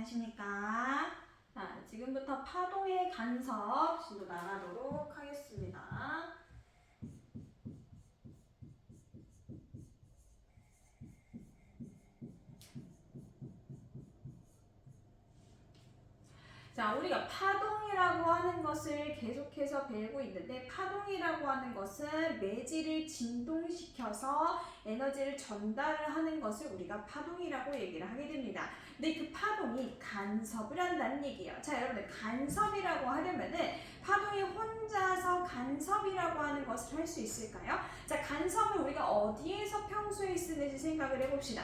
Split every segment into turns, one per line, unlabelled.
안녕하십니까? 자, 지금부터 파동의 간섭 진도 나가도록 하겠습니다. 자, 우리가 파동이라고 하는 것을 계속해서 배우고 있는데, 파동이라고 하는 것은 매질을 진동시켜서 에너지를 전달을 하는 것을 우리가 파동이라고 얘기를 하게 됩니다. 근데 그 파동이 간섭을 한다는 얘기예요. 자, 여러분들 간섭이라고 하려면은 파동이 혼자서 간섭이라고 하는 것을 할 수 있을까요? 자, 간섭을 우리가 어디에서 평소에 쓰는지 생각을 해봅시다.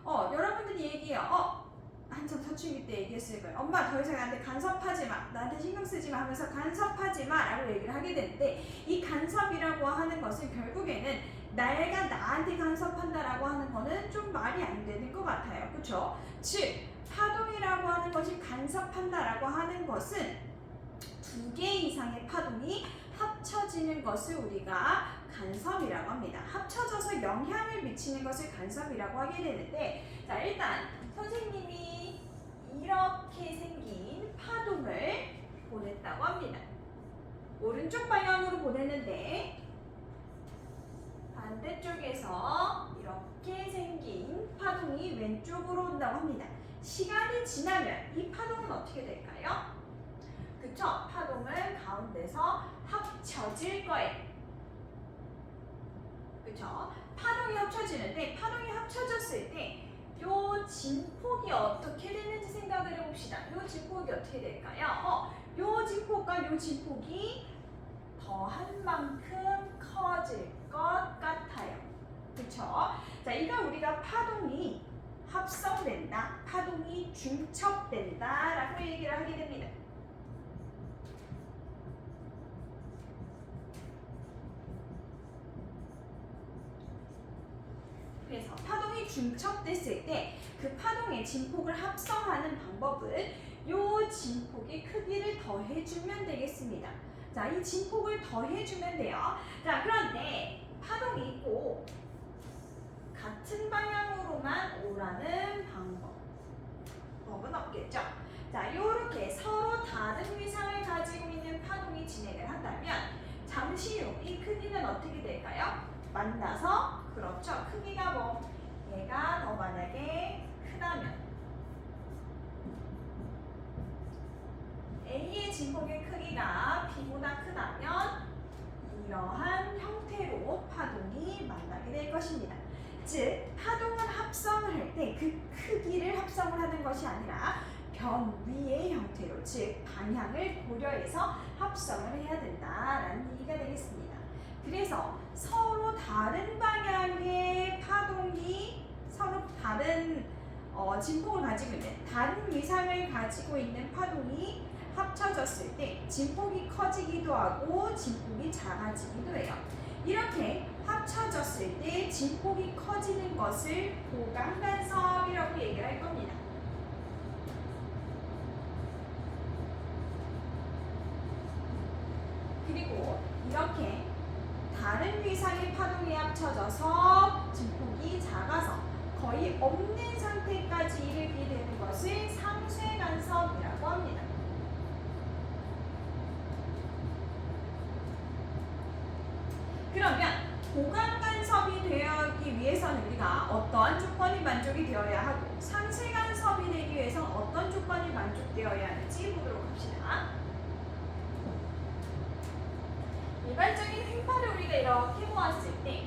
여러분들이 얘기해요. 한참 사춘기 때 얘기했을 거예요. 엄마 더 이상 나한테 간섭하지 마, 나한테 신경 쓰지 마 하면서 간섭하지 마 라고 얘기를 하게 되는데, 이 간섭이라고 하는 것은 결국에는 내가 나한테 간섭한다라고 하는 거는 좀 말이 안 되는 것 같아요. 그쵸? 즉 파동이라고 하는 것이 간섭한다라고 하는 것은 두 개 이상의 파동이 합쳐지는 것을 우리가 간섭이라고 합니다. 합쳐져서 영향을 미치는 것을 간섭이라고 하게 되는데, 자, 일단 선생님이 이렇게 생긴 파동을 보냈다고 합니다. 오른쪽 방향으로 보냈는데 반대쪽에서 이렇게 생긴 파동이 왼쪽으로 온다고 합니다. 시간이 지나면 이 파동은 어떻게 될까요? 그쵸? 파동은 가운데서 합쳐질 거예요. 그쵸? 파동이 합쳐지는데, 파동이 합쳐졌을 때 요 진폭이 어떻게 되는지 생각을 해봅시다. 요 진폭이 어떻게 될까요? 요 진폭과 요 진폭이 더한 만큼 커질 것 같아요. 그쵸? 자, 이거 우리가 파동이 합성된다, 파동이 중첩된다 라고 얘기를 하게 됩니다. 그래서 파동이 중첩됐을 때 그 파동의 진폭을 합성하는 방법은 요 진폭의 크기를 더해주면 되겠습니다. 자, 이 진폭을 더해주면 돼요. 자, 그런데 파동이 있고 같은 방향으로만 오라는 방법은 없겠죠. 자, 요렇게 서로 다른 위상을 가지고 있는 파동이 진행을 한다면 잠시 후 이 크기는 어떻게 될까요? 만나서, 그렇죠, 크기가 뭐 얘가 더 만약에 크다면 A의 진폭의 크기가 B보다 크다면 이러한 형태로 파동이 만나게 될 것입니다. 즉 파동은 합성을 할 때 그 크기를 합성을 하는 것이 아니라 변 위의 형태로, 즉 방향을 고려해서 합성을 해야 된다라는 얘기가 되겠습니다. 그래서 서로 다른 방향의 파동이 서로 다른 진폭을 가지고 있는, 다른 위상을 가지고 있는 파동이 합쳐졌을 때 진폭이 커지기도 하고 진폭이 작아지기도 해요. 이렇게 합쳐졌을 때 진폭이 커지는 것을 고강간섭이라고 얘기를 할 겁니다. 그리고 이렇게 다른 위상의 파동이 합쳐져서 진폭이 작아서 거의 없는 상태까지 이르게 되는 것을 상쇄간섭이라고 합니다. 그러면 고강간섭이 되기 위해서는 우리가 어떠한 조건이 만족이 되어야 하고, 상쇄간섭이 되기 위해서는 어떤 조건이 만족되어야 하는지 보도록 합시다. 일반적인 횡파를 우리가 이렇게 보았을 때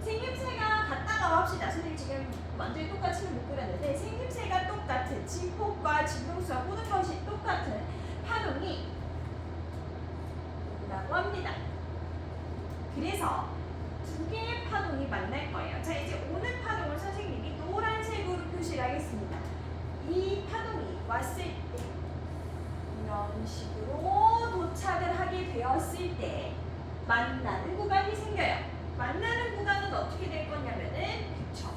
생김새가 같다고 합시다. 선생님 지금 완전히 똑같이는 못 그렸는데 생김새가 똑같은, 진폭과 진동수와 모든 것이 똑같은 파동이 온다고 합니다. 그래서 두 개의 파동이 만날 거예요. 자, 이제 오는 파동을 선생님이 노란색으로 표시를 하겠습니다. 이 파동이 왔을 때 이런 식으로 도착을 하게 되었을 때 만나는 구간이 생겨요. 만나는 구간은 어떻게 될 거냐면은, 그쵸,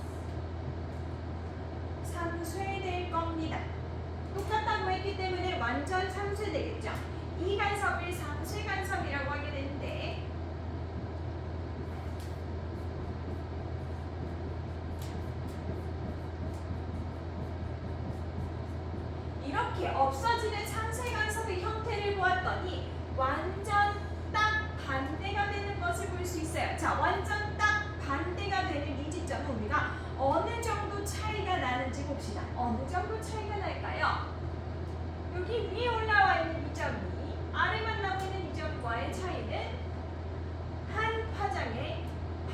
상쇄될 겁니다. 똑같다고 했기 때문에 완전 상쇄되겠죠. 이 간섭을 상쇄간섭이라고 하게 되는데, 이렇게 없어지는 상세 간섭의 형태를 보았더니 완전 딱 반대가 되는 것을 볼 수 있어요. 자, 완전 딱 반대가 되는 이 지점은 우리가 어느 정도 차이가 나는지 봅시다. 어느 정도 차이가 날까요? 여기 위에 올라와 있는 이 점이 아래 만나고 있는 이 점과의 차이는 한 파장의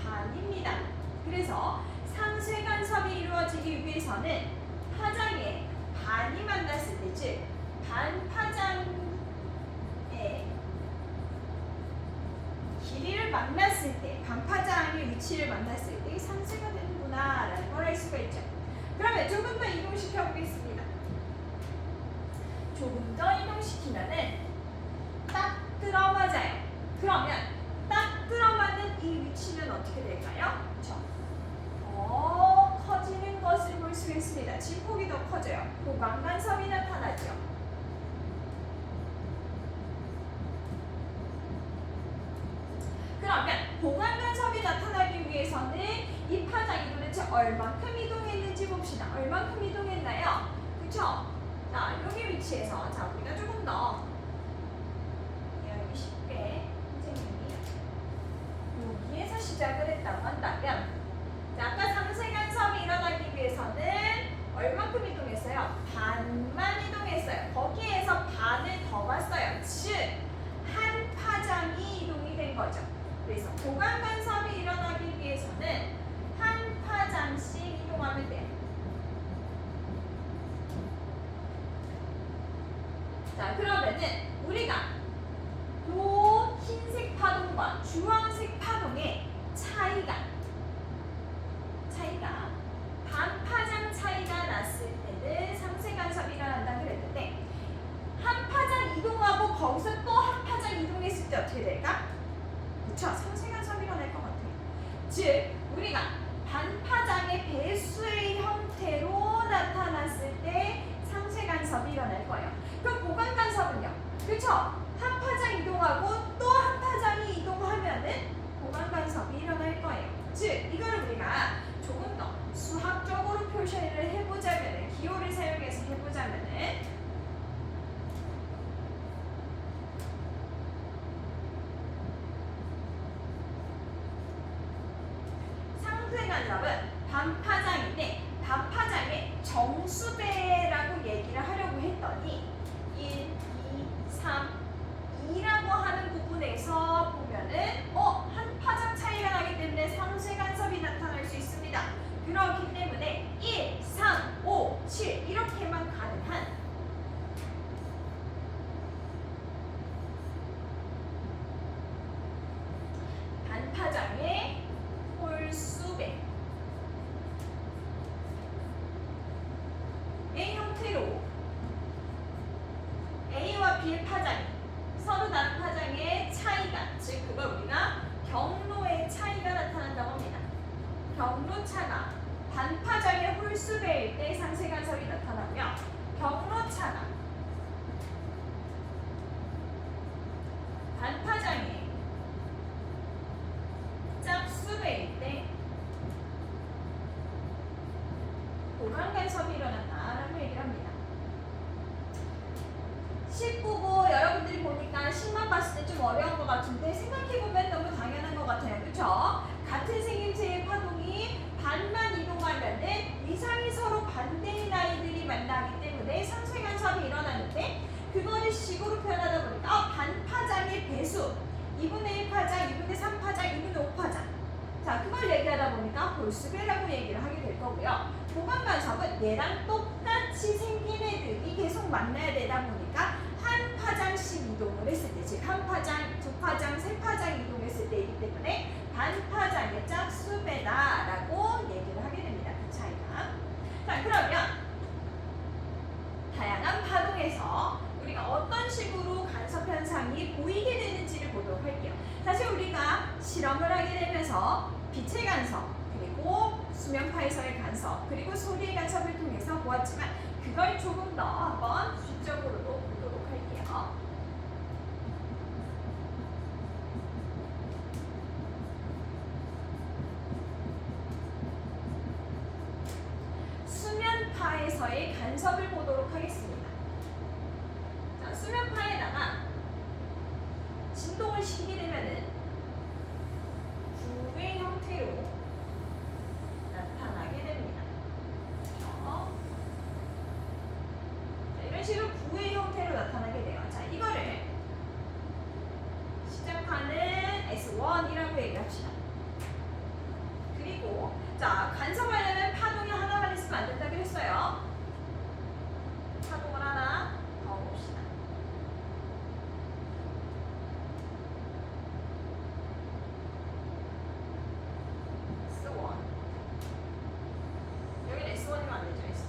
반입니다. 그래서 상쇄 간섭이 이루어지기 위해서는 파장의 반이 만났을 때, 즉 반파장의 길이를 만났을 때, 반파장의 위치를 만났을 때 상쇄가 되는구나 라는 걸 알 수가 있죠. 그러면 조금 더 이동시켜 보겠습니다. 조금 더 이동시키면은 딱 들어맞아요. 그러면 딱 들어맞는 이 위치는 어떻게 될까요? 그렇죠? 더 커지는 것을 볼 수 있습니다. 진폭이 더 커져요. 보강간섭이 나타나죠. 그러면 보강간섭이 나타나기 위해서는 이 파장이 도대체 얼만큼 이동했는지 봅시다. 얼만큼 이동했나요? 그쵸? 자, 여기 위치에서 자 우리가 조금 더 이해하기 쉽게 선생님이 여기에서 시작을 했다고 한다면, 자, 아까 상쇄 간섭이 일어나기 위해서는 얼만큼 이동했어요? 반만 이동했어요. 거기에서 반을 더 봤어요. 즉, 한 파장이 이동이 된 거죠. 그래서 보강 간섭이 일어나기 위해서는 한 파장씩 이동하면 돼요. 자, 그러면은 우리가 요 흰색 파동과 주황색 파동의 차이가 반파장 차이가 났을 때는 상쇄 간섭이 일어난다 그랬는데, 한 파장 이동하고 거기서 또 한 파장 이동했을 때 어떻게 될까? 그쵸? 상쇄 간섭이 일어날 것 같아요. 즉, 우리가 반파장의 배수의 형태로 나타났을 때 상쇄 간섭이 일어날 거예요. 그럼 보강 간섭은요? 그쵸? 한 파장 이동하고 또 한 파장이 이동하면은 보강 간섭이 일어날 거예요. 즉, 이거를 우리가 조금 더 수학적으로 표현을 해보자면은, 기호를 사용해서 해보자면은, 상쇄 간섭은 반파장인데 반파장의 정수배라고 얘기를 하려고 했더니 1, 2, 3, 2라고 하는 부분에서 보면은 한 파장 차이가 나기 때문에 상쇄 간섭이 나타날 수 있습니다. 그렇기 때문에 1, 3, 5, 7 이렇게만 가능한 반파장의 홀수배 의 형태로 A와 B의 파장이 서로 다른 파장의 차이가, 즉 그걸 우리가 경로의 차이가 나타난다고 합니다. 경로차가 반파장의 홀수배일 때 상쇄 간섭이 나타나고요. 경로차가 반파장의 짝수배일 때 보강 간섭이 일어난다라고 얘기를 합니다. 19고 여러분들이 보니까 10만 봤을 때 좀 어려운 것 같은데 생각해보면 너무 당연한 것 같아요. 그쵸? 같은 생김새의 파동이 반만 이동하면은 위상이 서로 반대인 아이들이 만나기 때문에 상쇄 간섭이 일어나는데, 그거를 식으로 표현하다 보니까 반파장의 배수 2분의 1 파장, 2분의 3 파장, 2분의 5 파장, 자 그걸 얘기하다 보니까 홀수배라고 얘기를 하게 될 거고요. 보강 간섭은 얘랑 똑같이 생긴 애들이 계속 만나야 되다 보니까 한 파장씩 이동을 했을 때, 즉 한 파장, 두 파장, 세 파장 이동했을 때이기 때문에 반파장의 짝수배다라고 얘기를 하게 됩니다. 그 차이가. 자, 그러면 다양한 파동에서 우리가 어떤 식으로 간섭 현상이 보이게 되는지를 보도록 할게요. 사실 우리가 실험을 하게 되면서 빛의 간섭, 그리고 수면파에서의 간섭, 그리고 소리의 간섭을 통해서 보았지만, 그걸 조금 더 한번 수적으로도 보도록 할게요. 수면파에서의 간섭을 보도록 하겠습니다. 형태로 나타나게 됩니다. 그렇죠? 자, 이런 식으로 부의 형태로 나타나게 돼요. 자, 이거를 시작하는 S1이라고 얘기합시다. 그리고 자, 간섭하려면 파동이 하나만 있으면 안 된다고 했어요. 파동을 하나 더 봅시다. S1. 여기는 S1이면 안 되죠. S2.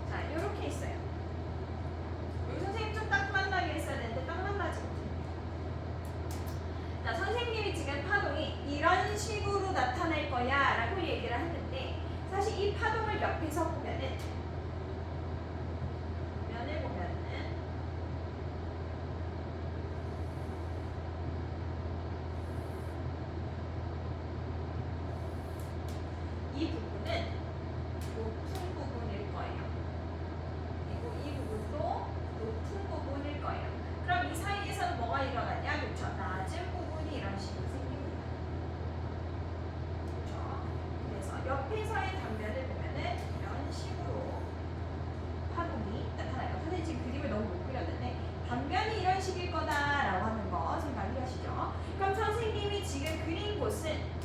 자, 이렇게 있어요. 우리 선생님 좀 딱 만나게 했어야 되는데 딱 만나지 못해요. 자, 선생님이 지금 파동이 이런 식으로 나타날 거야 라고 얘기를 했는데 사실 이 파동을 옆에서 보면은 이 부분은 높은 부분일 거예요. 그리고 이 부분도 높은 부분일 거예요. 그럼 이 사이에서는 뭐가 일어나냐? 그렇죠. 낮은 부분이 이런 식으로 생깁니다. 그렇죠. 그래서 옆에서의 단면을 보면은 이런 식으로 파동이 나타나요. 선생님 지금 그림을 너무 못 그렸는데 단면이 이런 식일 거다라고 하는 거 생각이 하시죠? 그럼 선생님이 지금 그린 곳은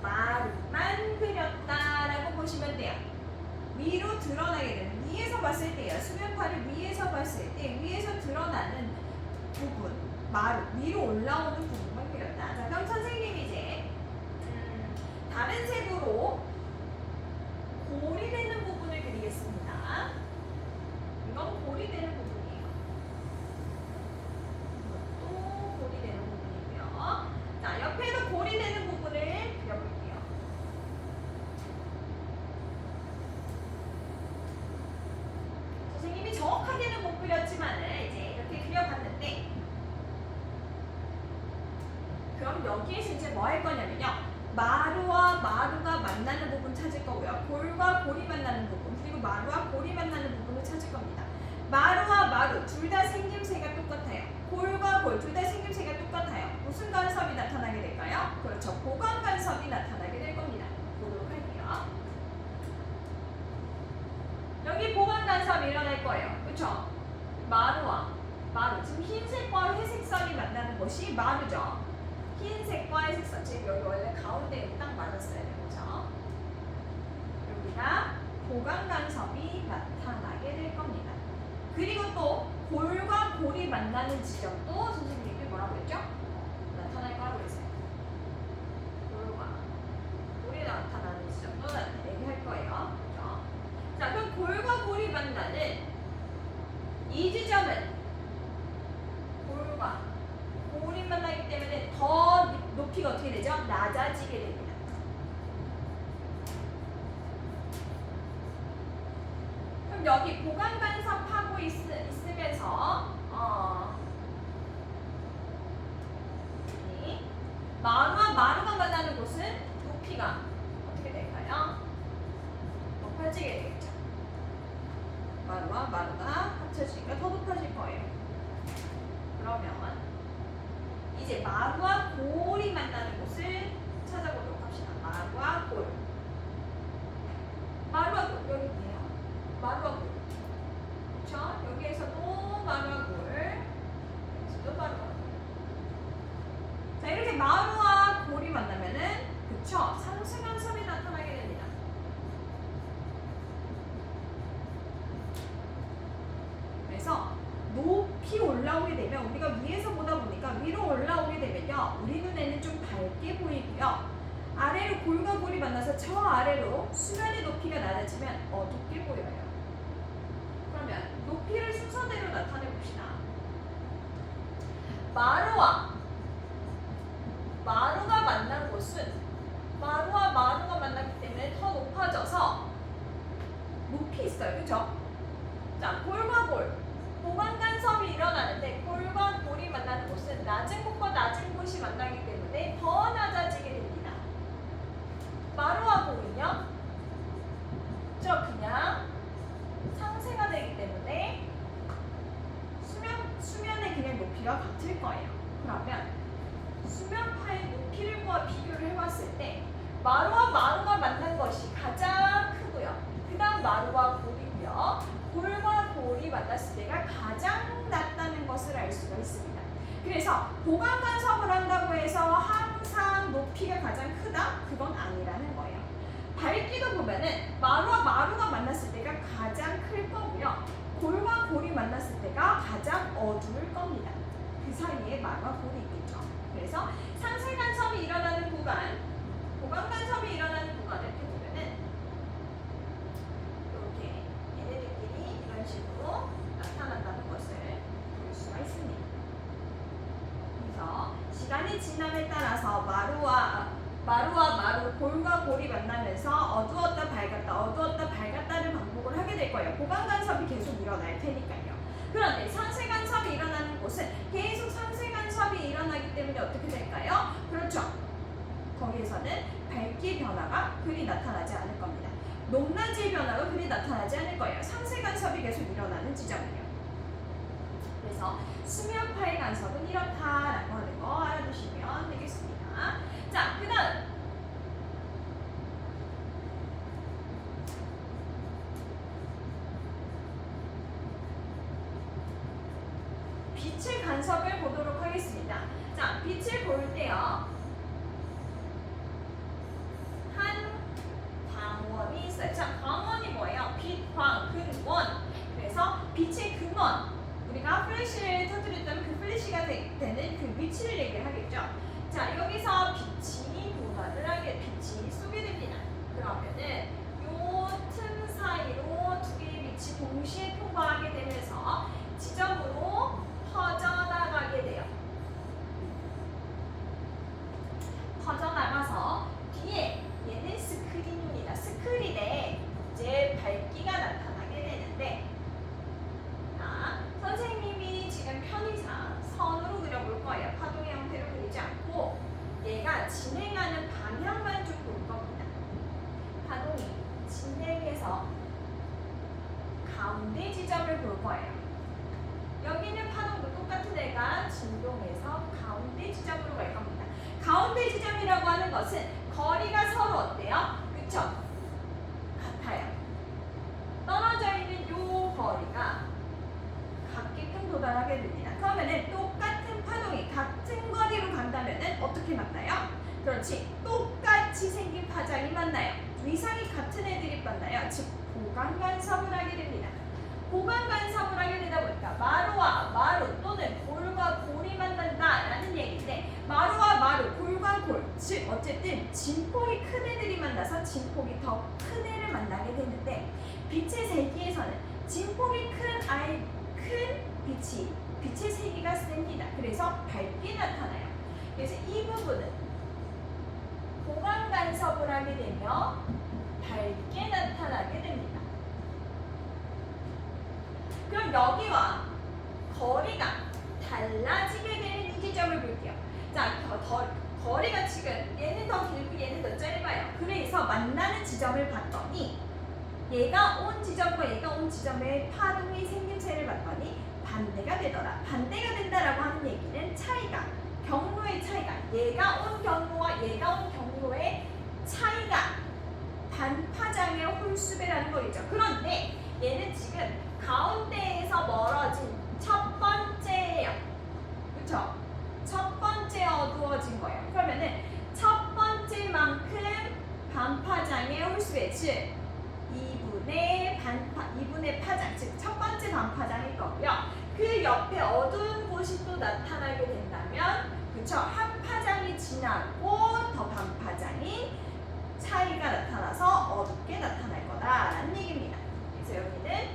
마루만 그렸다라고 보시면 돼요. 위로 드러나게 되는 위에서 봤을 때요. 수면파를 위에서 봤을 때 위에서 드러나는 부분 마루 위로 올라오는 부분만 그렸다. 자, 그럼 선생님이 이제 다른 색으로 골이 되는 부분을 그리겠습니다. 이건 골이 되는 부분이에요. 이것도 골이 되는 부분이고요. 자, 옆에도 골이 되는 부분을 그려볼게요. 선생님이 정확하게는 못 그렸지만 이제 이렇게 그려봤는데 그럼 여기에서 이제 뭐 할 거냐면요. 마루와 마루가 만나는 부분 찾을 거고요. 골과 골이 만나는 부분 그리고 마루와 골이 만나는 부분을 찾을 겁니다. 마루와 마루 둘 다 생김새가 똑같아요. 골과 골 둘 다 생김새가 똑같아요. 무슨 간섭이 나타나게 될까요? 그렇죠. 보강 간섭이 나타나게 될 겁니다. 보도록 할게요. 여기 보강 간섭이 일어날 거예요. 그렇죠? 마루 지금 흰색과 회색선이 만나는 것이 마루죠. 흰색과 회색선 지금 여기 원래 가운데에 딱 맞았어야 돼요. 그렇죠? 여기가 보강 간섭이 나타나게 될 겁니다. 그리고 또 골과 골이 만나는 지점도 선생님이 뭐라고 했죠? 나타날 거라고 그랬어요. 골과 골이 나타나는 지점도 얘기할 거예요. 그렇죠? 자, 그럼 골과 골이 만나는 이 지점은 골과 골이 만나기 때문에 더 높이가 어떻게 되죠? 낮아지게 됩니다. 그럼 여기 보강 간섭하고 있으면서 마루와 마루가 만나는 곳은 높이가 어떻게 될까요? 높아지게 되겠죠. 마루와 마루가 합쳐지니까 더 높아질 거예요. 그러면 이제 마루와 골이 만나는 곳을 찾아보도록 합시다. 마루와 골. 마루와 골 여기 있네요. 마루와 골. 그렇죠? 여기에서도 마루와 골. 여기서도 마루와 골. 자, 이렇게 마루와 골이 만나면은 그쵸? 상승간섭이 나타나게 됩니다. 그래서 높이 올라오게 되면 우리가 위에서 보다 보니까 위로 올라오게 되면요. 우리 눈에는 좀 밝게 보이고요. 아래로 골과 골이 만나서 저 아래로 수면의 높이가 낮아지면 어둡게 보여요. 그러면 높이를 순서대로 나타내 봅시다. 마루가 만난 곳은 마루와 마루가 만났기 때문에 더 높아져서 높이 있어요. 그죠? 자, 골과 골. 보강 간섭이 일어나는데 골과 골이 만나는 곳은 낮은 곳과 낮은 곳이 만나기 때문에 더 낮아지게 됩니다. 봤을 때 마루와 마루가 만난 것이 가장 크고요. 그 다음 마루와 골이고요. 골과 골이 만났을 때가 가장 낮다는 것을 알 수가 있습니다. 그래서 보강 간섭을 한다고 해서 항상 높이가 가장 크다? 그건 아니라는 거예요. 밝기도 보면은 마루와 마루가 만났을 때가 가장 클 거고요. 골과 골이 만났을 때가 가장 어두울 겁니다. 그 사이에 마루와 골이 있겠죠. 그래서 상세 간섭이 일어나는 구간, 보강 간섭이 일어나는 구간을 펴보면은 이렇게 얘네들끼리 이런 식으로 나타난다는 것을 볼 수가 있습니다. 그래서 시간이 지남에 따라서 마루, 골과 골이 만나면서 어두웠다 밝았다를 반복을 하게 될 거예요. 보강 간섭이 계속 일어날 테니까요. 그런데 상세 간섭이 일어나는 곳은 계속 상세 간섭이 일어나기 때문에 어떻게 될까요? 그렇죠. 거기에서는 밝기 변화가 그리 나타나지 않을 겁니다. 높낮이의 변화가 그리 나타나지 않을 거예요. 상세 간섭이 계속 일어나는 지점이에요. 그래서 수면파의 간섭은 이렇다라고 하는 거 알아두시면 되겠습니다. 자, 그 다음 빛의 간섭을 보도록 하겠습니다. 자, 빛을 볼 때요. 한 광원이 있어요. 자, 광원이 뭐예요? 빛, 광, 근, 원. 그래서 빛의 근원. 우리가 플래시를 터뜨렸다면 그 플래시가 되는 그 위치를 얘기를 하겠죠. 자, 여기서 빛이 도달을 하게, 빛이 쏘게 됩니다. 그러면은 요 틈 사이로 두 개의 빛이 동시에 통과하게 되면서 지점으로 퍼져나가게 돼요. 퍼져나가서 뒤에 얘는 스크린입니다. 스크린에 이제 밝기가 나타나게 되는데, 자, 선생님이 지금 편의상 선으로 그려볼 거예요. 파동의 형태로 그리지 않고 얘가 진행하는 방향만 좀 볼 겁니다. 파동이 진행해서 가운데 지점을 볼 거예요. 여기는 파동도 똑같은 애가 진동해서 가운데 지점으로 갈 겁니다. 가운데 지점이라고 하는 것은 거리가 서로 어때요? 그쵸? 같아요. 떨어져 있는 요 거리가 같게끔 도달하게 됩니다. 그러면은 똑같은 파동이 같은 거리로 간다면은 어떻게 만나요? 그렇지. 똑같이 생긴 파장이 만나요. 위상이 같은 애들이 만나요. 즉 보강 간섭을 하게 됩니다. 보강 간섭을 하게 되다 보니까 마루와 마루 또는 골과 골이 만난다라는 얘기인데, 마루와 마루, 골과 골, 즉 어쨌든 진폭이 큰 애들이 만나서 진폭이 더 큰 애를 만나게 되는데, 빛의 세기에서는 진폭이 큰 빛의 세기가 셉니다. 그래서 밝게 나타나요. 그래서 이 부분은 보강 간섭을 하게 되며 밝게 나타나게 됩니다. 그럼 여기와 거리가 달라지게 되는 이 지점을 볼게요. 자, 거리가 지금 얘는 더 길고 얘는 더 짧아요. 그래서 만나는 지점을 봤더니 얘가 온 지점과 얘가 온 지점의 파동의 생김새를 봤더니 반대가 되더라. 반대가 된다라고 하는 얘기는 차이가, 경로의 차이가, 얘가 온 경로와 얘가 온 경로의 차이가 반파장의 홀수배라는 거겠죠. 그런데 얘는 지금 가운데에서 멀어진 첫 번째예요. 그쵸? 첫 번째 어두워진 거예요. 그러면은 첫 번째만큼 반파장의 홀수배, 즉 2분의 파장, 즉 첫 번째 반파장일 거고요. 그 옆에 어두운 곳이 또 나타나게 된다면, 그쵸? 한 파장이 지나고 더 반파장인 차이가 나타나서 어둡게 나타날 거다라는 얘기입니다. 그래서 여기는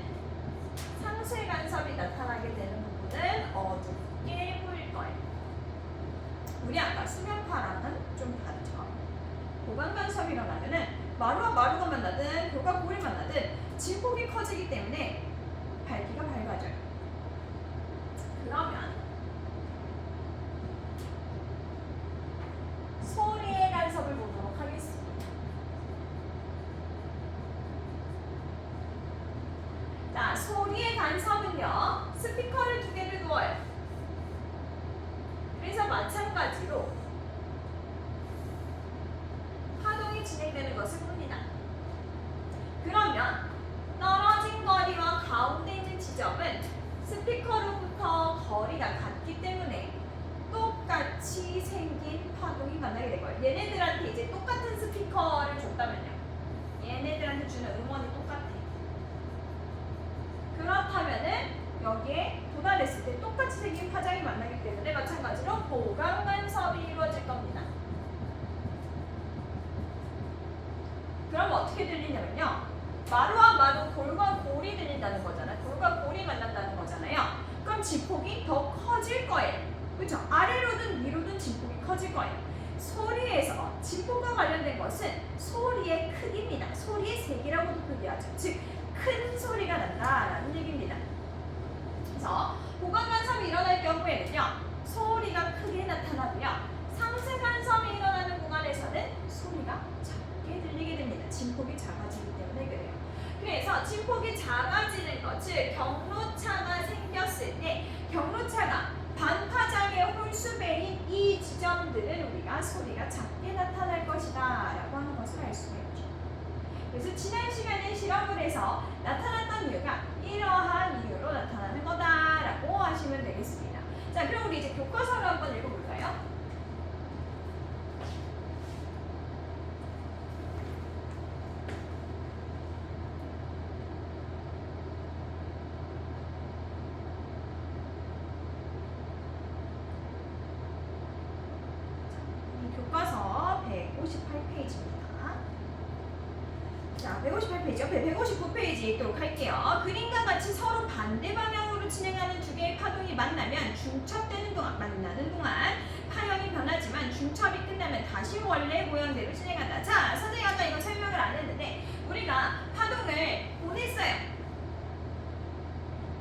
상쇄 간섭이 나타나게 되는 부분은 어둡게 보일 거예요. 우리 아까 수면파랑은 좀 다르죠. 보강 간섭이 일어나면은 마루와 마루가 만나든 골과 골이 만나든 진폭이 커지기 때문에 밝기가 밝아져요. 그러면 소리의 간섭을 보도록 하겠습니다. 자, 소리의 간섭은요, 스피커를 두 개를 두어요. 그래서 마찬가지로 된 거예요. 얘네들한테 이제 똑같은 스피커를 줬다면요. 얘네들한테 주는 음원이 똑같아. 그렇다면은 여기에 도달했을 때 똑같이 생긴 파장이 만나기 때문에 마찬가지로 보강 간섭이 이루어질 겁니다. 그럼 어떻게 들리냐면요. 마루와 마루, 골과 골이 들린다는 거잖아요. 골과 골이 만난다는 거잖아요. 그럼 진폭이 더 커질 거예요. 그렇죠? 아래로든 위로든 진폭이 커질 거예요. 소리에서 진폭과 관련된 것은 소리의 크기입니다. 소리의 세기라고도 표기하죠. 즉, 큰 소리가 난다라는 얘기입니다. 그래서 보강 간섭이 일어날 경우에는요. 소리가 크게 나타나고요. 상세 간섭이 일어나는 구간에서는 소리가 작게 들리게 됩니다. 진폭이 작아지기 때문에 그래요. 그래서 진폭이 작아지는 것, 즉 경로차가 생겼을 때 경로차가 반파장의 홀수배인 이 지점들은 우리가 소리가 작게 나타날 것이다 라고 하는 것을 알 수가 있죠. 그래서 지난 시간에 실험을 해서 나타났던 이유가 이러한 이유로 나타나는 거다라고 하시면 되겠습니다. 자, 그럼 우리 이제 교과서를 한번 읽어볼까요? 교과서 158페이지입니다. 자, 158페이지, 옆에 159페이지 읽도록 할게요. 그림과 같이 서로 반대 방향으로 진행하는 두 개의 파동이 만나는 동안 파형이 변하지만 중첩이 끝나면 다시 원래 모양대로 진행한다. 자, 선생님 아까 이거 설명을 안 했는데 우리가 파동을 보냈어요.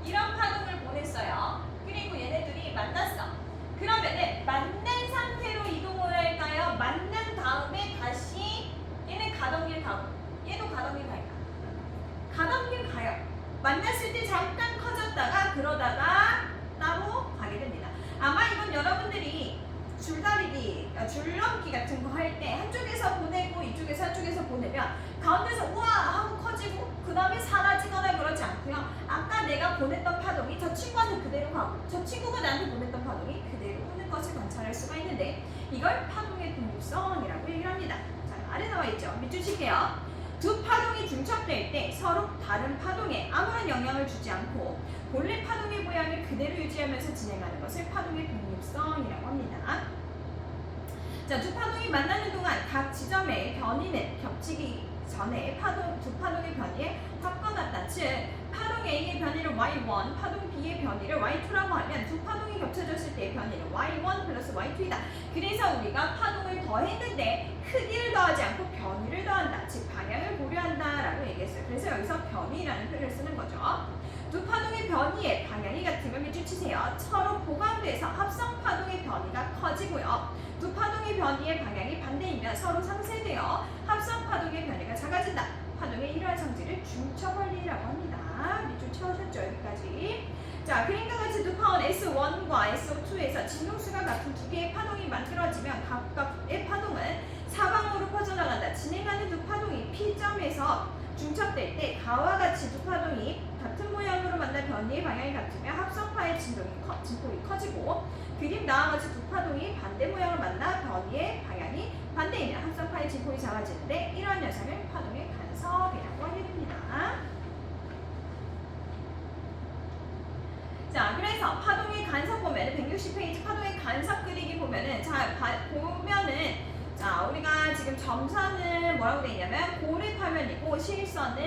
이런 파동을 보냈어요. 그리고 얘네들이 만났어. 그러면은 만난 상태로 이동을 할까요? 만난 다음에 다시 얘는 가던 길 가고 얘도 가던 길 갈까? 가던 길 가요. 만났을 때 잠깐 커졌다가 그러다가 따로 가게 됩니다. 아마 이건 여러분들이 줄넘기 같은 거 할 때 한쪽에서 보내고 이쪽에서 한쪽에서 보내면 가운데서 우와 하고 커지고 그 다음에 사라지거나 그러지 않고요. 아까 내가 보냈던 파동이 저 친구한테 그대로 가고 저 친구가 나한테 보냈던 파동이 그대로 오는 것을 관찰할 수가 있는데 이걸 파동의 독립성이라고 얘기를 합니다. 자, 아래 나와 있죠. 밑줄 칠게요. 두 파동이 중첩될 때 서로 다른 파동에 아무런 영향을 주지 않고 본래 파동의 모양을 그대로 유지하면서 진행하는 것을 파동의 독립성이라고 합니다. 자, 두 파동이 만나는 동안 각 지점의 변이는 겹치기 전에 두 파동의 변이에 합과 즉 파동 A의 변이를 Y1, 파동 B의 변이를 Y2라고 하면 두 파동이 겹쳐졌을 때의 변이는 Y1 플러스 Y2이다. 그래서 우리가 파동을 더했는데 크기를 더하지 않고 변이를 더한다. 즉 방향을 고려한다라고 얘기했어요. 그래서 여기서 변이라는 표현을 쓰는 거죠. 두 파동의 변이의 방향이 같으면 밑줄 치세요. 서로 보강돼서 합성 파동의 변이가 커지고요. 두 파동의 변이의 방향이 반대이면 서로 상쇄되어 합성 파동의 변이가 작아진다. 파동의 이러한 성질을 중첩원리라고 합니다. 밑줄 채우셨죠? 여기까지. 자, 그림과 같이 두 파원 S1과 S2에서 진동수가 같은 두 개의 파동이 만들어지면 각각의 파동은 사방으로 퍼져나간다. 진행하는 두 파동이 P점에서 중첩될 때 가와 같이 두 파동이 같은 모양으로 만나 변이의 방향이 같으면 합성파의 진폭이 커지고 그림 나와 같이 두 파동이 반대 모양을 만나 변이의 방향이 반대이면 합성파의 진폭이 작아지는데 이러한 현상을 파동의 간섭이라고 하게 됩니다. 자, 그래서 파동의 간섭 보면은 160페이지 파동의 간섭 그리기 보면은 자, 우리가 지금 점선은 뭐라고 되어 있냐면 고립화면이고 실선은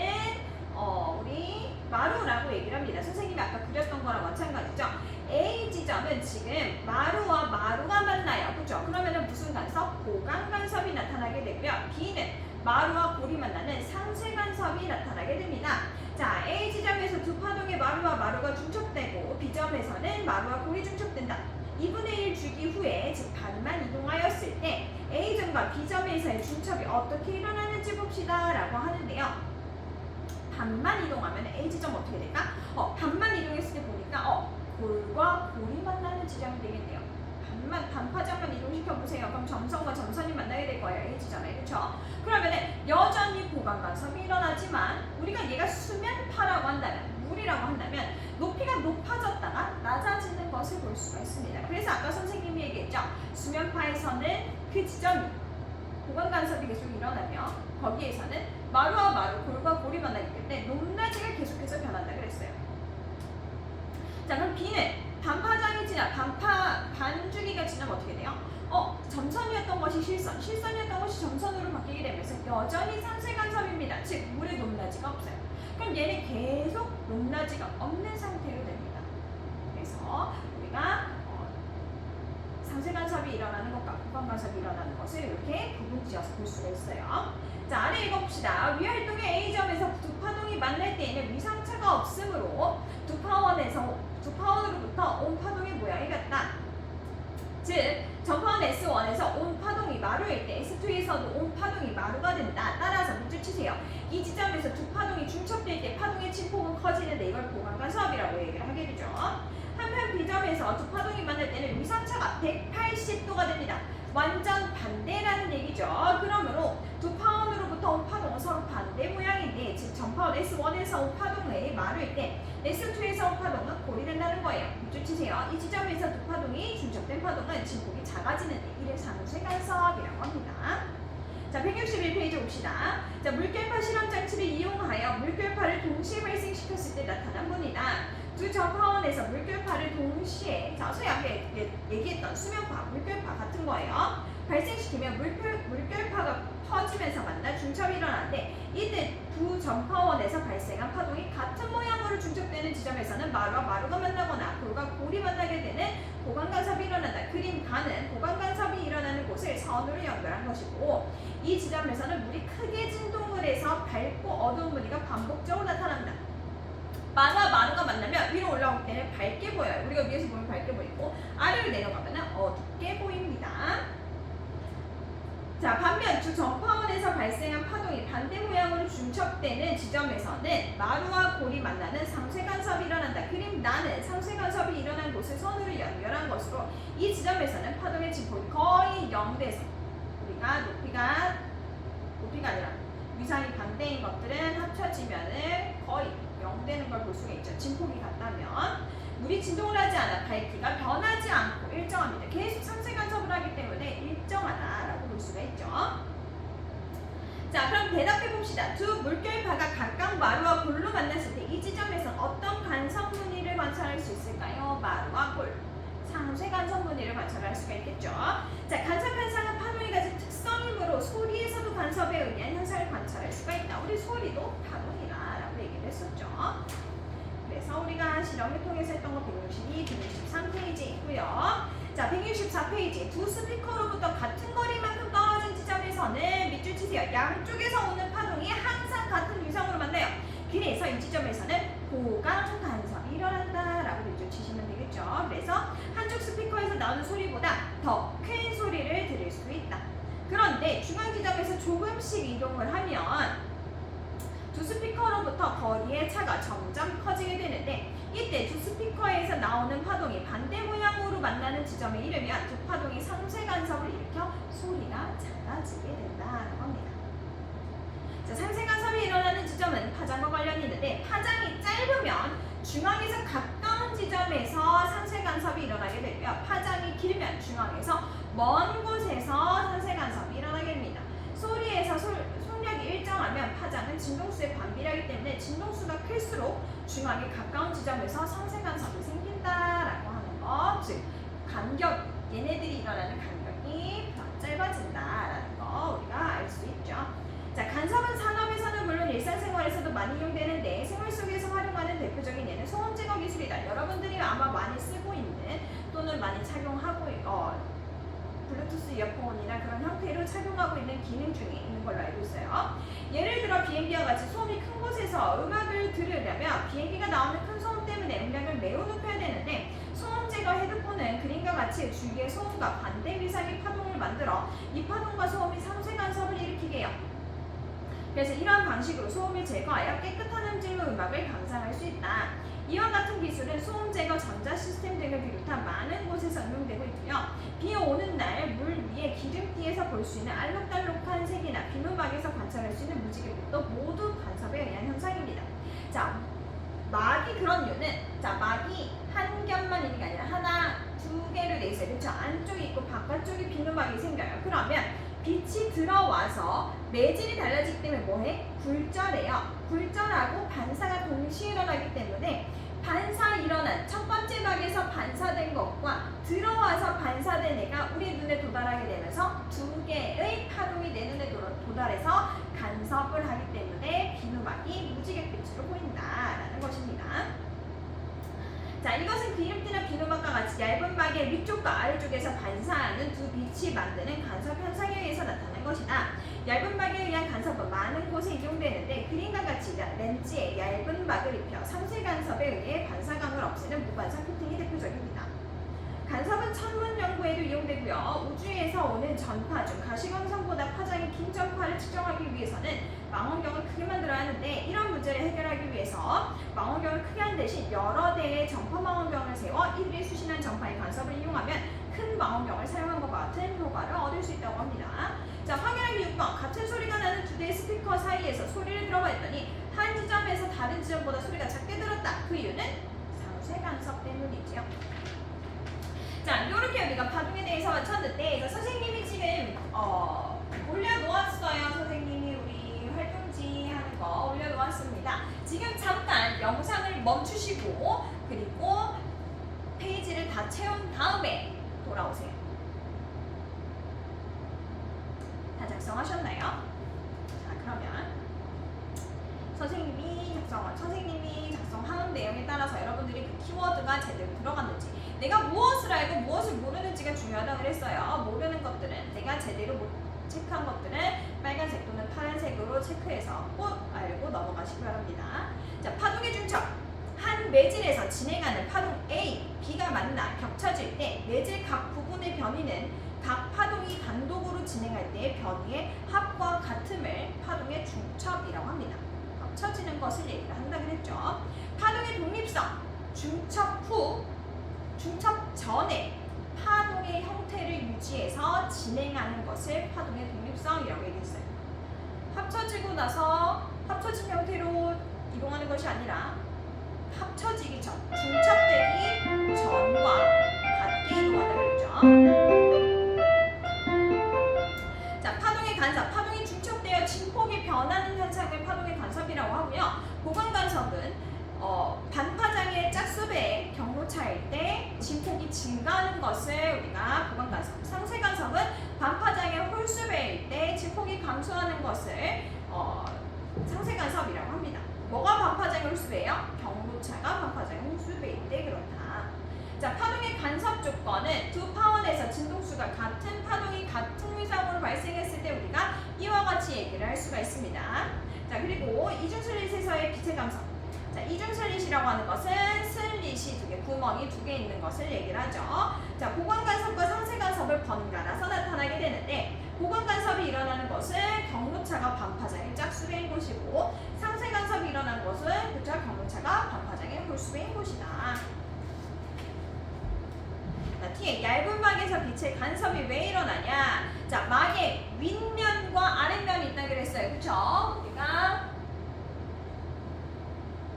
우리 마루라고 얘기를 합니다. 선생님이 아까 그렸던 거랑 마찬가지죠. A 지점은 지금 마루와 마루가 만나요. 그렇죠? 그러면은 무슨 간섭? 보강 간섭이 나타나게 되고요. B는 마루와 골이 만나는 상쇄 간섭이 나타나게 됩니다. 자, A 지점에서 두 파동의 마루와 마루가 중첩되고 B점에서는 마루와 골이 중첩된다. 2분의 1 주기 후에 즉 반만 이동하였을 때 A점과 B점에서의 중첩이 어떻게 일어나는지 봅시다 라고 하는데요. 반만 이동하면 A지점 어떻게 될까? 반만 이동했을 때 보니까 골과 골이 만나는 지점이 되겠네요. 반파장만 이동시켜 보세요. 그럼 점선과 점선이 만나게 될 거예요. A지점에. 그렇죠? 그러면은 여전히 보강 간섭이 일어나지만 우리가 얘가 수면파라고 한다면 물이라고 한다면 높이가 높아졌다가 낮아지는 것을 볼 수가 있습니다. 그래서 아까 선생님이 얘기했죠. 수면파에서는 그 지점이 고관 간섭이 계속 일어나며 거기에서는 마루와 마루, 골과 골이 만나기 때문에 높낮이가 계속해서 변한다 그랬어요. 자, 그럼 B는 반파장이 지나 반주기가 지나면 어떻게 돼요? 점선이었던 것이 실선이었던 것이 점선으로 바뀌게 되면서 여전히 상쇄간섭입니다. 즉 물의 높낮이가 없어요. 그럼 얘는 계속 높낮이가 없는 상태로 됩니다. 그래서 우리가 상쇄간섭이 일어나는 것과 고관간섭이 일어나는 것을 이렇게 구분지어서 볼 수가 있어요. 자, 아래 읽어봅시다. 위활동의 A점에서 두 파동이 만날 때에는 위상차가 없으므로 두 파원으로부터 온 파동의 모양이 같다. 즉, 전파원 S1에서 온 파동이 마루일 때 S2에서도 온 파동이 마루가 된다. 따라서 밑줄 치세요. 이 지점에서 두 파동이 중첩될 때 파동의 침폭은 커지는데 이걸 고관간섭이라고 얘기를 하게 되죠. 한편 B점에서 두 파동이 만날 때는 위상차가 180도가 됩니다. 완전 반대라는 얘기죠. 그러므로 두 파원으로부터 온 파동은 서로 반대 모양인데, 즉 전파원 S1에서 온 파동의 마루일 때 S2에서 온 파동은 골이 된다는 거예요. 밑줄 치세요. 이 지점에서 두 파동이 중첩된 파동은 진폭이 작아지는데 이를 상쇄간섭이라고 합니다. 자, 161페이지 봅시다. 자, 물결파 실험장치를 이용하여 물결파를 동시에 발생시켰을 때 나타난 분이다. 두 전파원에서 물결파를 동시에, 자, 소위 앞에 얘기했던 수면파, 물결파 같은 거예요. 발생시키면 물결파가 터지면서 만나 중첩이 일어나는데, 이때 두 전파원에서 발생한 파동이 같은 모양으로 중첩되는 지점에서는 마루와 마루가 만나거나 골과 골이 만나게 되는 고관간섭이 일어난다. 그림 가는 고관간섭이 일어나는 곳을 선으로 연결한 것이고, 이 지점에서는 물이 크게 진동을 해서 밝고 어두운 무늬가 반복적으로 나타납니다. 마루와 마루가 만나면 위로 올라올 때는 밝게 보여요. 우리가 위에서 보면 밝게 보이고 아래로 내려가면 어둡게 보입니다. 자, 반면 두 전파원에서 발생한 파동이 반대 모양으로 중첩되는 지점에서는 마루와 골이 만나는 상쇄간섭이 일어난다. 그림 나는 상쇄간섭이 일어난 곳을 선으로 연결한 것으로 이 지점에서는 파동의 진폭이 거의 0돼서 우리가 높이가 아니라 위상이 반대인 것들은 합쳐지면은 거의 0되는 걸 볼 수가 있죠. 진폭이 같다면 물이 진동을 하지 않아 밝기가 변하지 않고 일정합니다. 계속 상쇄간섭을 하기 때문에 일정하다라고 볼 수가 있죠. 자, 그럼 대답해 봅시다. 두 물결파가 각각 마루와 골로 만났을 때 이 지점에서 어떤 간섭 무늬를 관찰할 수 있을까요? 마루와 골, 상쇄간섭 무늬를 관찰할 수가 있겠죠. 자, 간섭 현상은 파동이 가진 특성이므로 소리에서도 간섭에 의한 현상을 관찰할 수가 있다. 우리 소리도 파동이다라고 얘기를 했었죠. 그래서 우리가 실험을 통해서 했던 거 162, 163페이지 있고요. 자, 164페이지. 두 스피커로부터 같은 거리만큼 떨어진 지점에서는 밑줄 치세요. 양쪽에서 오는 파동이 항상 같은 위상으로 만나요. 그래서 이 지점에서는 고강 간섭이 일어난다라고 밑줄 치시면 되겠죠. 그래서 한쪽 스피커에서 나오는 소리보다 더 큰 소리를 들을 수 있다. 그런데 중앙 지점에서 조금씩 이동을 하면 두 스피커로부터 거리의 차가 점점 커지게 되는데, 이때 두 스피커에서 나오는 파동이 반대 모양으로 만나는 지점에 이르면 두 파동이 상쇄간섭을 일으켜 소리가 작아지게 된다고 합니다. 자, 상쇄간섭이 일어나는 지점은 파장과 관련이 있는데, 파장이 짧으면 중앙에서 가까운 지점에서 상쇄간섭이 일어나게 되고요. 파장이 길면 중앙에서 먼 곳에서 상쇄간섭이 일어나게 됩니다. 소리에서 속력이 일정하면 파장은 진동수에 반비례하기 때문에 진동수가 클수록 중앙에 가까운 지점에서 상쇄간섭이 생긴다라고 하는 것, 즉 얘네들이 일어나는 간격이 짧아진다라는 거 우리가 알 수 있죠. 자, 간섭은 산업에서는 물론 일상생활에서도 많이 이용되는데, 생활 속에서 활용하는 대표적인 예는 소음 제거 기술이다. 여러분들이 아마 많이 쓰고 있는 또는 많이 착용하고 블루투스 이어폰이나 그런 형태로 착용하고 있는 기능 중에 있는 걸로 알고 있어요. 예를 들어 비행기와 같이 소음이 큰 곳에서 음악을 들으려면 비행기가 나오는 큰 소음 때문에 음량을 매우 높여야 되는데, 소음 제거 헤드폰은 그림과 같이 주위의 소음과 반대 위상의 파동을 만들어 이 파동과 소음이 상쇄간섭을 일으키게 해요. 그래서 이러한 방식으로 소음을 제거하여 깨끗한 음질로 음악을 감상할 수 있다. 이와 같은 기술은 소음 제거 전자 시스템 등을 비롯한 많은 곳에서 응용되고 있고요. 비 오는 날 물 위에 기름띠에서 볼 수 있는 알록달록한 색이나 비누막에서 관찰할 수 있는 무지개빛도 모두 간섭에 의한 현상입니다. 자, 막이 그런 이유는, 자, 막이 한 겹만 있는 게 아니라 하나, 두 개로 돼 있어요. 그렇죠? 안쪽이 있고 바깥쪽이 비누막이 생겨요. 그러면 빛이 들어와서 매질이 달라지기 때문에 뭐해? 굴절해요. 굴절하고 반사가 동시에 일어나기 때문에 반사 일어난 첫 번째 막에서 반사된 것과 들어와서 반사된 애가 우리 눈에 도달하게 되면서 두 개의 파동이 내 눈에 도달해서 간섭을 하기 때문에 비누막이 무지갯빛으로 보인다라는 것입니다. 자, 이것은 기름띠나 비누막과 같이 얇은 막의 위쪽과 아래쪽에서 반사하는 두 빛이 만드는 간섭 현상에 의해서 나타난 것이다. 얇은 막에 의한 간섭은 많은 곳에 이용되는데 그림과 같이 렌즈에 얇은 막을 입혀 상쇄 간섭에 의해 반사광을 없애는 무반사 코팅이 대표적입니다. 간섭은 천문 연구에도 이용되고요. 우주에서 오는 전파 중 가시광선보다 파장이 긴 전파를 측정하기 위해서는 망원경을 크게 만들어야 하는데 이런 문제를 해결하기 위해서 망원경을 크게 한 대신 여러 대의 전파 망원경을 세워 이들이 수신한 전파의 간섭을 이용하면 큰 망원경을 사용한 것과 같은 효과를 얻을 수 있다고 합니다. 자, 확인하기 6번. 같은 소리가 나는 두 대의 스피커 사이에서 소리를 들어봤더니 한 지점에서 다른 지점보다 소리가 작게 들었다. 그 이유는 상쇄 간섭 때문이죠. 자, 이렇게 우리가 파동에 대해서 맞췄는데 선생님이 지금 올려놓았어요. 선생님이 우리 활동지 하는 거 올려놓았습니다. 지금 잠깐 영상을 멈추시고 그리고 페이지를 다 채운 다음에 돌아오세요. 다 작성하셨나요? 자, 그러면 선생님이 작성하는 내용에 따라서 여러분들이 그 키워드가 제대로 들어갔는지, 내가 무엇을 알고 무엇을 모르는지가 중요하다고 그랬어요. 모르는 것들은 내가 제대로 못 체크한 것들은 빨간색 또는 파란색으로 체크해서 꼭 알고 넘어가시기 바랍니다. 자, 파동의 중첩. 한 매질에서 진행하는 파동 A, B가 만나 겹쳐질 때 매질 각 부분의 변이는 각 파동이 단독으로 진행할 때의 변이의 합과 같음을 파동의 중첩이라고 합니다. 겹쳐지는 것을 얘기를 한다 그랬죠. 파동의 독립성. 중첩 후, 중첩 전에 파동의 형태를 유지해서 진행하는 것을 파동의 독립성이라고 얘기했어요. 합쳐지고 나서 합쳐진 형태로 이동하는 것이 아니라 합쳐지기 전, 중첩되기 전과 같게 이동한다 그랬죠. 자, 파동의 간섭. 파동이 중첩되어 진폭이 변하는 현상을 파동의 간섭이라고 하고요. 보관 간섭은 반파장의 짝수배의 경로차일 때 진폭이 증가하는 것을 우리가 보관 간섭. 상쇄 간섭은 반파장의 홀수배일 때 진폭이 감소하는 것을 상쇄 간섭이라고 합니다. 뭐가 반파장의 홀수배예요? 경로차가 반파장의 홀수배일 때 그렇다. 자, 파동의 간섭 조건은 두 파원에서 진동수가 같은 파동이 같은 위상으로 발생했을 때 우리가 이와 같이 얘기를 할 수가 있습니다. 자, 그리고 이중슬릿에서의 빛의 감속. 자, 이중슬릿이라고 하는 것은 슬릿이 두 개, 구멍이 두 개 있는 것을 얘기를 하죠. 자, 보관 간섭과 상쇄 간섭을 번갈아서 나타나게 되는데 보관 간섭이 일어나는 것은 경로차가 반파장의 짝수배인 곳이고 상쇄 간섭이 일어나는 것은 그쵸, 경로차가 반파장의 홀수배인 곳이다. 자, 뒤에 얇은 막에서 빛의 간섭이 왜 일어나냐? 자, 막의 윗면과 아랫면이 있다 그랬어요. 그쵸? 우리가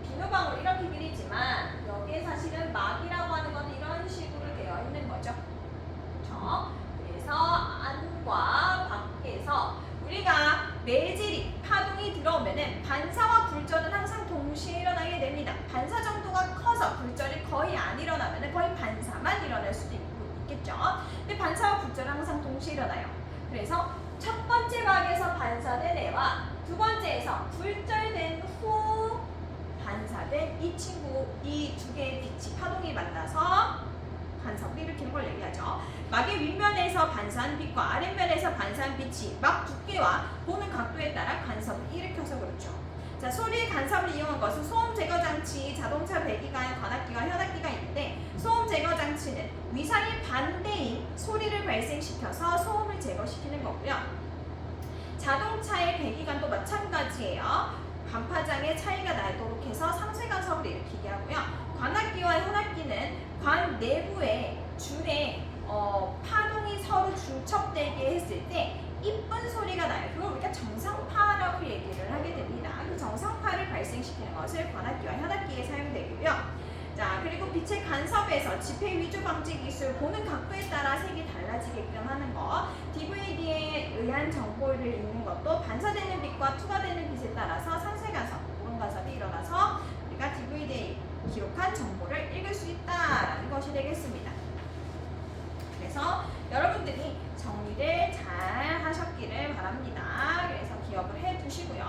비누방울 이렇게 그리지만 여기에 사실은 막이라고 하는 건 이런 식으로 되어 있는 거죠. 그쵸? 그래서 안과 밖에서 우리가 매질이 파동이 들어오면은 반사와 굴절은 항상 동시에 일어나게 됩니다. 반사 정도가 커서 굴절이 거의 안 일어나면은 거의 반사만 일어날 수도 있겠죠. 근데 반사와 굴절은 항상 동시에 일어나요. 그래서 첫 번째 막에서 반사된 애와 두 번째에서 굴절된 후 반사된 이 두 개의 빛이 파동이 만나서 간섭을 일으키는 걸 얘기하죠. 막의 윗면에서 반사한 빛과 아랫면에서 반사한 빛이 막 두께와 보는 각도에 따라 간섭을 일으켜서 그렇죠. 자, 소리의 간섭을 이용한 것은 소음 제거 장치, 자동차 배기관, 관악기와 현악기가 있는데 소음 제거 장치는 위상의 반대인 소리를 발생시켜서 소음을 제거시키는 거고요. 자동차의 배기관도 마찬가지예요. 반파장의 차이가 나도록 해서 상쇄 간섭을 일으키게 하고요. 관악기와 현악기는 관 내부의 줄에 파동이 서로 중첩되게 했을 때 이쁜 소리가 나요. 그걸 우리가 정상파라고 얘기를 하게 됩니다. 그 정상파를 발생시키는 것을 관악기와 현악기에 사용되고요. 자, 그리고 빛의 간섭 집행 위조 방지 기술, 보는 각도에 따라 색이 달라지게끔 하는 거, DVD에 의한 정보를 읽는 것도 반사되는 빛과 투과되는 빛에 따라서 상쇄 간섭, 오론 간섭이 일어나서 우리가 DVD에 기록한 정보를 읽을 수 있다라는 것이 되겠습니다. 그래서 여러분들이 정리를 잘 하셨기를 바랍니다. 그래서 기억을 해 두시고요.